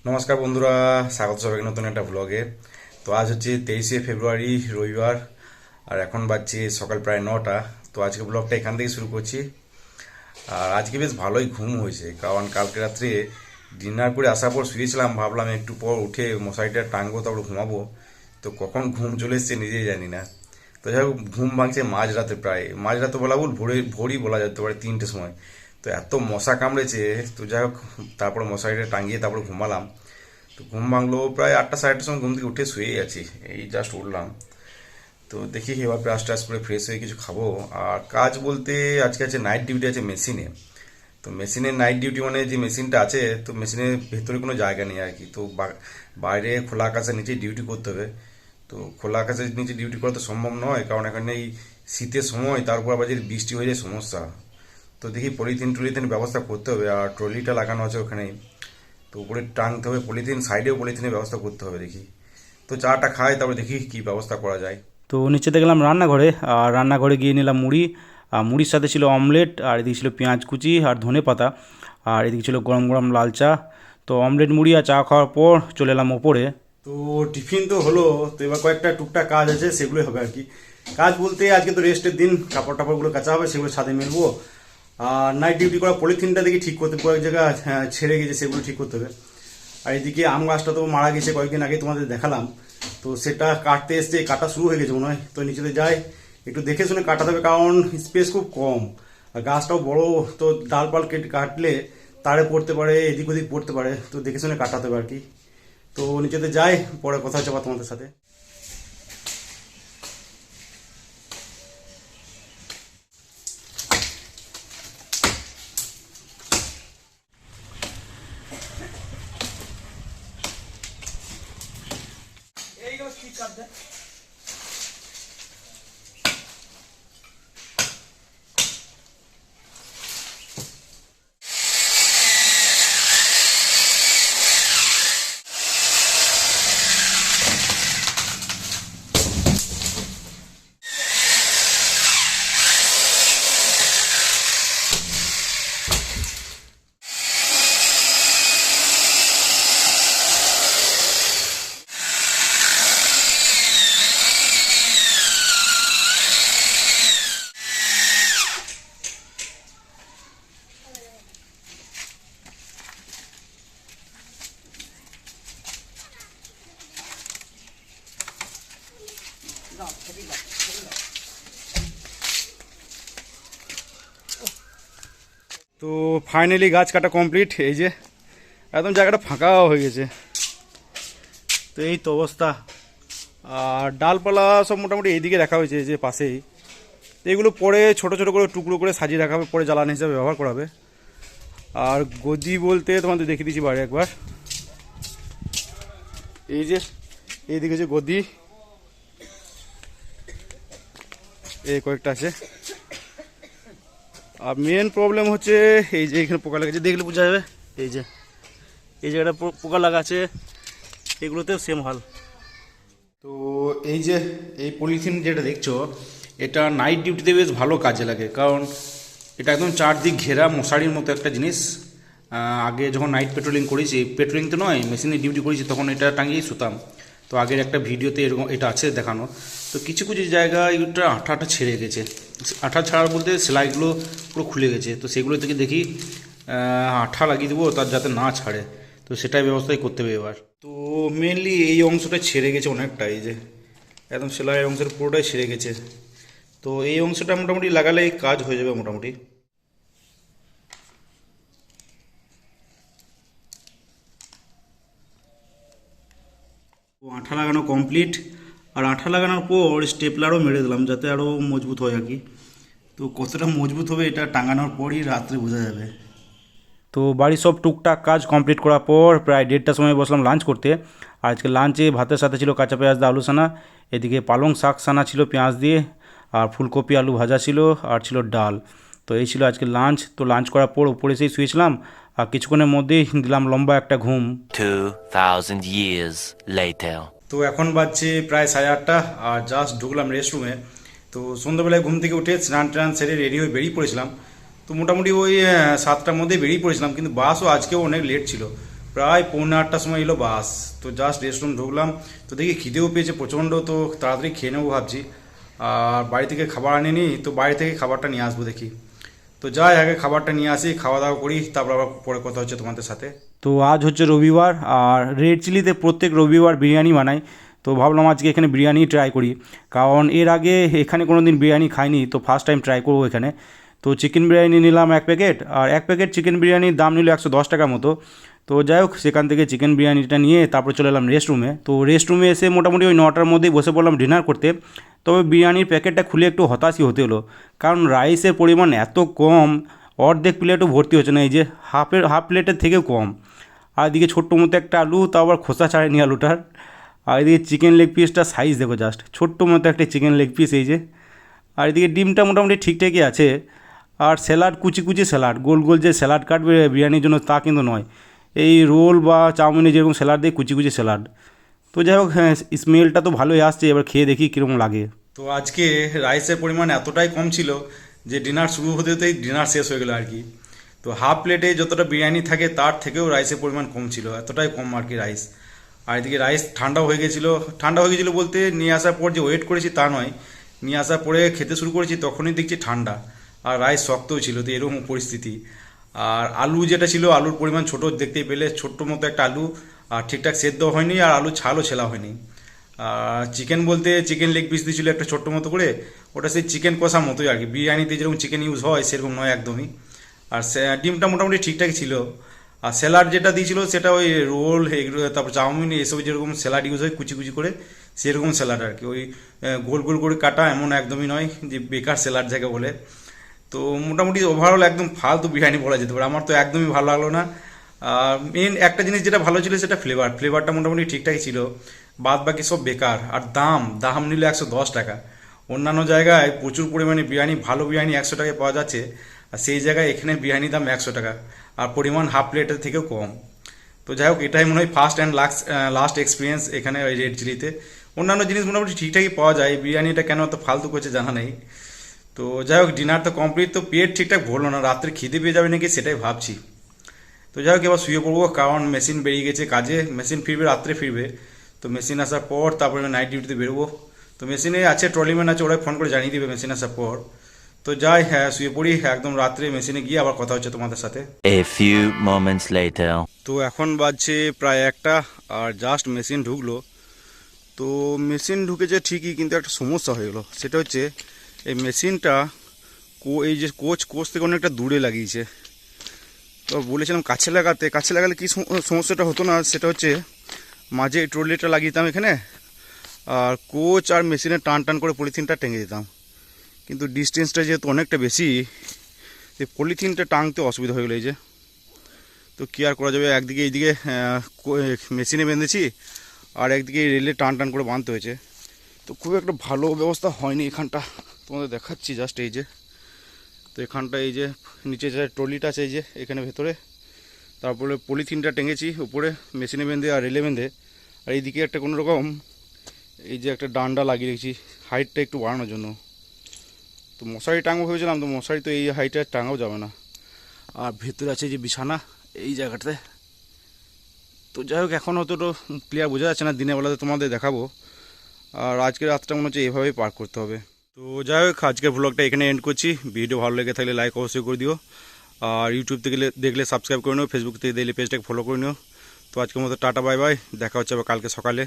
নমস্কার বন্ধুরা, স্বাগত সবাইকে নতুন একটা ব্লগে। তো আজ হচ্ছে 23শে ফেব্রুয়ারি, রবিবার। আর এখন বাজছে সকাল প্রায় 9টা। তো আজকে ব্লগটা এখান থেকে শুরু করছি। আর আজকে বেশ ভালোই ঘুম হয়েছে, কারণ কালকে রাত্রে ডিনার করে আসার পর শুয়েছিলাম, ভাবলাম একটু পর উঠে মশারিটা টাঙবো, তারপর ঘুমাবো। তো কখন ঘুম চলে এসছে নিজেই জানি না। তো যাই হোক, ঘুম ভাঙছে মাঝরাতে, প্রায় মাঝরাতে বলা ভুল, ভোরই বলা যেতে পারে, 3টের সময়। তো এত মশা কামড়েছে, তো যাই হোক, তারপর মশারিটা টাঙিয়ে তারপর ঘুমালাম। তো ঘুম ভাঙলো প্রায় 8টা 8:30 সময়, ঘুম থেকে উঠে শুয়েই আছি, এই জাস্ট উঠলাম। তো দেখি এবার ব্রাশ টাশ করে ফ্রেশ হয়ে কিছু খাবো। আর কাজ বলতে আজকে আছে নাইট ডিউটি আছে মেশিনে। তো মেশিনের নাইট ডিউটি মানে যে মেশিনটা আছে, তো মেশিনের ভেতরে কোনো জায়গা নেই আর কি। তো বাইরে খোলা আকাশের নিচে ডিউটি করতে হবে। তো খোলা আকাশের নিচে ডিউটি করা তো সম্ভব নয়, কারণ এখানে এই শীতের সময়, তারপর আবার যদি বৃষ্টি হয়ে যায় সমস্যা। তো দেখি পলিথিন ব্যবস্থা করতে হবে। আর ট্রলিটা লাগানো আছে ওখানেই, তো উপরে টাঙতে হবে পলিথিন, সাইডেও পলিথিনের ব্যবস্থা করতে হবে দেখি। তো চাটা খাই, তারপরে দেখি কি ব্যবস্থা করা যায়। তো নিচেতে গেলাম রান্নাঘরে, আর রান্নাঘরে গিয়ে নিলাম মুড়ি। আর মুড়ির সাথে ছিল অমলেট, আর এদিকে ছিল পেঁয়াজ কুচি আর ধনে পাতা, আর এদিকে ছিল গরম গরম লাল চা। তো অমলেট মুড়ি আর চা খাওয়ার পর চলে এলাম ওপরে। তো টিফিন তো হলো, তো এবার কয়েকটা টুকটাক কাজ আছে, সেগুলোই হবে আর কি। কাজ বলতে আজকে তো রেস্টের দিন, কাপড় টাপড়গুলো কাচা হবে, সেগুলো ছাদে মেলবো। আর নাইট ডিউটি করা পলিথিনটা দেখি ঠিক করতে, কয়েক জায়গা ছেড়ে গেছে, সেগুলো ঠিক করতে হবে। আর এদিকে আম গাছটা তো মারা গেছে কয়েকদিন আগে, তোমাদের দেখালাম। তো সেটা কাটতে এসছে, কাটা শুরু হয়ে গেছে মনে হয়। তো নিচেতে যাই, একটু দেখে শুনে কাটাতে হবে, কারণ স্পেস খুব কম। আর গাছটাও বড়, তো ডালপাল কেটে কাটলে তারে পড়তে পারে, এদিক ওদিক পড়তে পারে, তো দেখে শুনে কাটাতে হবে আর কি। তো নিচেতে যাই, পরে কথা হচ্ছে আবার তোমাদের সাথে। তো ফাইনালি গাছ কাটা কমপ্লিট, এই যে একদম জায়গাটা ফাঁকা হয়ে গেছে। তো এই তো অবস্থা। আর ডালপালা সব মোটামুটি এইদিকে রাখা হয়েছে, এই যে পাশেই। তো এগুলো পরে ছোট ছোট করে টুকরো করে সাজিয়ে রাখা হবে, পরে জ্বালানি হিসাবে ব্যবহার করা হবে। আর গদি বলতে তোমাদের দেখিয়ে দিচ্ছি বাড়ি একবার, এই যে এইদিকে যে গদি, এই কয়েকটা আছে। আর মেন প্রবলেম হচ্ছে এই যে এখানে পোকা লেগেছে, দেখলে বোঝা যাবে। এই যে এই জায়গাটা পোকা লাগা আছে, এগুলোতেও সেম হাল। তো এই যে এই পলিথিন যেটা দেখছো, এটা নাইট ডিউটিতে বেশ ভালো কাজে লাগে, কারণ এটা একদম চারদিক ঘেরা মশারির মতো একটা জিনিস। আগে যখন নাইট পেট্রোলিং করেছি, পেট্রোলিং তো নয়, মেশিনে ডিউটি করেছি, তখন এটা টাঙিয়েই শুতাম। তো আগের একটা ভিডিওতে এরকম এটা আছে দেখানো। তো কিছু কিছু জায়গায় এটা আঠা আঠা ছেড়ে গেছে, আঠা ছাড়া বলতে সেলাইগুলো পুরো খুলে গেছে। তো সেগুলো থেকে দেখি আঠা লাগিয়ে দেবো, তার যাতে না ছাড়ে। তো সেটাই ব্যবস্থাই করতে হবে এবার। তো মেনলি এই অংশটা ছেড়ে গেছে অনেকটা, এই যে একদম সেলাইয়ের অংশের পুরোটাই ছেড়ে গেছে। তো এই অংশটা মোটামুটি লাগালে কাজ হয়ে যাবে মোটামুটি। তো আঠা লাগানো কমপ্লিট। আর আঠা লাগানোর পর স্টেপলারও মেরে দিলাম, যাতে আরও মজবুত হয় আর কি। তো কতটা মজবুত হবে এটা টাঙানোর পরই রাত্রে বোঝা যাবে। তো বাড়ির সব টুকটাক কাজ কমপ্লিট করার পর প্রায় 1:30টার সময় বসলাম লাঞ্চ করতে। আর আজকে লাঞ্চে ভাতের সাথে ছিল কাঁচা পেঁয়াজ দিয়ে আলু সানা, এদিকে পালং শাক সানা ছিল পেঁয়াজ দিয়ে, আর ফুলকপি আলু ভাজা ছিল, আর ছিল ডাল। তো এই ছিল আজকে লাঞ্চ। তো লাঞ্চ করার পর উপরে এসেই শুয়েছিলাম, আর কিছুক্ষণের মধ্যেই দিলাম লম্বা একটা ঘুম। 2000 years later. তো এখন বাজছে প্রায় 8:30, আর জাস্ট ঢুকলাম রেস্ট রুমে। তো সন্ধ্যাবেলায় ঘুম থেকে উঠে স্নান টান সেরে রেডি হয়ে বেরিয়ে পড়েছিলাম। তো মোটামুটি ওই 7টার মধ্যে বেরিয়ে পড়েছিলাম, কিন্তু বাসও আজকেও অনেক লেট ছিল। প্রায় 7:45টার সময় এলো বাস। তো জাস্ট রেস্টরুম ঢুকলাম, তো দেখি খিদেও পেয়েছে প্রচণ্ড, তো তাড়াতাড়ি খেয়ে নেবো ভাবছি। আর বাড়ি থেকে খাবার আনিনি, তো বাড়ি থেকে খাবারটা নিয়ে আসবো দেখি। তো যাই আগে খাবারটা নিয়ে আসি, খাওয়া দাওয়া করি, তারপর আবার পরে কথা হচ্ছে তোমাদের সাথে। তো আজ হচ্ছে রবিবার, আর রেড চিলিতে প্রত্যেক রবিবার বিরিয়ানি বানাই। তো ভাবলাম আজকে এখানে বিরিয়ানি ট্রাই করি, কারণ এর আগে এখানে কোনো দিন বিরিয়ানি খাইনি, তো ফার্স্ট টাইম ট্রাই করবো এখানে। তো চিকেন বিরিয়ানি নিলাম 1 প্যাকেট, আর 1 প্যাকেট চিকেন বিরিয়ানির দাম নিল 110 টাকা মতো। তো যাই হোক, সেখান থেকে চিকেন বিরিয়ানিটা নিয়ে তারপর চলে এলাম রেস্টরুমে। তো রেস্টরুমে এসে মোটামুটি ওই 9টার মধ্যেই বসে পড়লাম ডিনার করতে। তবে বিরিয়ানির প্যাকেটটা খুলে একটু হতাশই হতে হলো, কারণ রাইসের পরিমাণ এত কম, অর্ধেক প্লেটও ভর্তি হচ্ছে না, এই যে হাফ প্লেটের থেকেও কম। আর এদিকে ছোট্ট মতো একটা আলু, তাও আবার খোসা ছাড়েনি আলুটার। আর এদিকে চিকেন লেগ পিসটা সাইজ দেখো জাস্ট, ছোট্ট মতো একটা চিকেন লেগ পিস এই যে। আর এদিকে ডিমটা মোটামুটি ঠিকঠাকই আছে। আর স্যালাড, কুচি কুচি স্যালাড, গোল গোল যে স্যালাড কাটবে বিরিয়ানির জন্য তা কিন্তু নয়, এই রোল বা চাউমিনে যেরকম স্যালাড দেয় কুচি কুচি স্যালাড। তো যাই হোক, হ্যাঁ, স্মেলটা তো ভালোই আসছে, এবার খেয়ে দেখি কীরকম লাগে। তো আজকে রাইসের পরিমাণ এতটাই কম ছিল যে ডিনার শুরু হতে হতেই ডিনার শেষ হয়ে গেলো আর কি। তো হাফ প্লেটে যতটা বিরিয়ানি থাকে তার থেকেও রাইসের পরিমাণ কম ছিল, এতটাই কম আর কি রাইস। আর এদিকে রাইস ঠান্ডা হয়ে গেছিলো বলতে নিয়ে আসার পর যে ওয়েট করেছি তা নয়, নিয়ে আসার পরে খেতে শুরু করেছি তখনই দেখছি ঠান্ডা, আর রাইস শক্তও ছিল, তো এরকম পরিস্থিতি। আর আলু যেটা ছিল, আলুর পরিমাণ ছোট, দেখতেই পেলে ছোট্ট মতো একটা আলু, আর ঠিকঠাক সেদ্ধ হয়নি, আর আলু ছালও ছেলা হয়নি। আর চিকেন বলতে চিকেন লেগ পিস দিয়েছিল একটা ছোট্ট মতো করে, ওটা সেই চিকেন কষার মতোই আর কি, বিরিয়ানিতে যেরকম চিকেন ইউজ হয় সেরকম নয় একদমই। আর ডিমটা মোটামুটি ঠিকঠাকই ছিল। আর স্যালাড যেটা দিয়েছিল সেটা ওই রোল, এগুলো, তারপর চাউমিন, এসব যেরকম স্যালাড ইউজ হয় কুচি কুচি করে, সেরকম স্যালাড আর কি, ওই গোল গোল করে কাটা এমন একদমই নয় যে বেকার স্যালাড যাকে বলে। তো মোটামুটি ওভারঅল একদম ফালতু বিরিয়ানি বলা যেতে পারে, আমার তো একদমই ভালো লাগলো না। মেন একটা জিনিস যেটা ভালো ছিল সেটা ফ্লেভারটা মোটামুটি ঠিকঠাকই ছিল, বাদ বাকি সব বেকার। আর দাম নিল 110 টাকা। অন্যান্য জায়গায় প্রচুর পরিমাণে বিরিয়ানি, ভালো বিরিয়ানি 100 টাকায় পাওয়া যাচ্ছে, আর সেই জায়গায় এখানে বিরিয়ানির দাম 100 টাকা, আর পরিমাণ হাফ প্লেটের থেকেও কম। তো যাই হোক, এটাই মনে হয় ফার্স্ট অ্যান্ড লাস্ট এক্সপিরিয়েন্স এখানে ওই রেড চিলিতে। অন্যান্য জিনিস মোটামুটি ঠিকঠাকই পাওয়া যায়, বিরিয়ানিটা কেন এত ফালতু করছে জানা নেই। তো যাই হোক, ডিনার তো কমপ্লিট, তো পেট ঠিকঠাক ভরলো না, রাত্রে খিদে পেয়ে যাবে নাকি সেটাই ভাবছি। তো যাই হোক, এবার শুয়ে পড়বো, কারণ মেশিন বেরিয়ে গেছে কাজে, মেশিন ফিরবে রাত্রে ফিরবে। তো মেশিন আসার পর তারপরে নাইট ডিউটিতে বেরোবো। তো মেশিনে আছে, ট্রলিম্যান আছে, ওরাই ফোন করে জানিয়ে দিবে মেশিন আসার পর। তো যাই, হ্যাঁ, শুয়ে পড়ি, একদম রাত্রে মেশিনে গিয়ে আবার কথা হচ্ছে তোমাদের সাথে। A few moments later. তো এখন বাজছে প্রায় 1টা, আর জাস্ট মেশিন ঢুকলো। তো মেশিন ঢুকেছে ঠিকই, কিন্তু একটা সমস্যা হয়ে গেলো, সেটা হচ্ছে এই মেশিনটা এই যে কোচ থেকে অনেকটা দূরে লাগিয়েছে। তো বলেছিলাম কাছে লাগালে কি সমস্যাটা হতো না, সেটা হচ্ছে মাঝে এই ট্রলিটা লাগিয়ে দিতাম এখানে, আর কোচ আর মেশিনে টান করে পলিথিনটা টেঙে দিতাম। কিন্তু ডিস্টেন্সটা যেহেতু অনেকটা বেশি, এই পলিথিনটা টাঙতে অসুবিধা হয়ে গেলো এই যে। তো কী আর করা যাবে, একদিকে এইদিকে মেশিনে বেঁধেছি, আর একদিকে রেলে টান করে বাঁধতে হয়েছে। তো খুব একটা ভালো ব্যবস্থা হয়নি এখানটা, তোমাদের দেখাচ্ছি জাস্ট এই যে। তো এখানটা এই যে নিচে যে ট্রলিটা আছে এই যে এখানে ভেতরে, তারপরে পলিথিনটা টেঙেছি উপরে মেশিনে বেঁধে আর রেলে বেঁধে, আর এইদিকে একটা কোনো রকম এই যে একটা ডান্ডা লাগিয়ে রেখেছি হাইটটা একটু বাড়ানোর জন্য। তো মশারি টাঙবো ভেবেছিলাম, তো মশারি তো এই হাইটে টাঙাও যাবে না। আর ভেতরে আছে যে বিছানা এই জায়গাটাতে। তো যাই হোক, এখন অতটা ক্লিয়ার বোঝা যাচ্ছে না, দিনের বেলাতে তোমাদের দেখাবো। আর আজকের রাতটা মনে হচ্ছে এভাবেই পার করতে হবে। তো যাই হোক, আজকের ব্লগটা এখানে এন্ড করছি। ভিডিও ভালো লেগে থাকলে লাইক অবশ্যই করে দিও, আর ইউটিউব থেকে দেখলে সাবস্ক্রাইব করে নিও, ফেসবুক থেকে দেখলে পেজটাকে ফলো করে নিও। তো আজকের মতো টাটা, বাই বাই, দেখা হচ্ছে আবার কালকে সকালে।